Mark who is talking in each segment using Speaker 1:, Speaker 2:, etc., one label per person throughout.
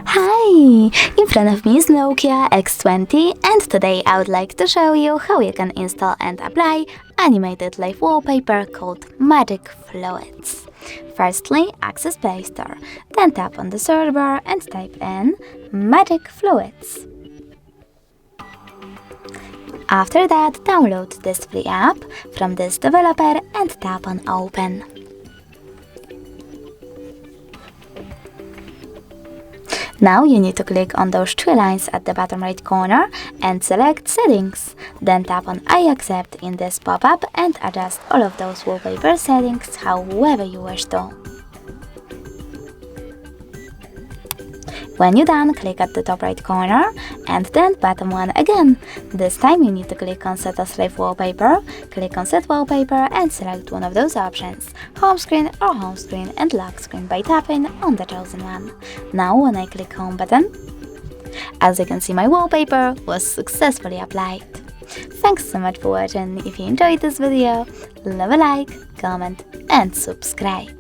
Speaker 1: Hi! In front of me is Nokia X20, and today I would like to show you how you can install and apply Animated Live Wallpaper called Magic Fluids. Firstly, access Play Store, then tap on the search bar and type in Magic Fluids. After that, download this free app from this developer and tap on Open. Now you need to click on those three lines at the bottom right corner and select Settings. Then tap on I accept in this pop-up and adjust all of those wallpaper settings however you wish to. When you're done, click at the top right corner and then bottom one again. This time you need to click on Set as Live Wallpaper, click on Set Wallpaper and select one of those options, Home Screen or Home Screen and Lock Screen by tapping on the chosen one. Now when I click Home button, as you can see, my wallpaper was successfully applied. Thanks so much for watching. If you enjoyed this video, leave a like, comment and subscribe.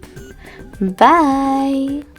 Speaker 1: Bye!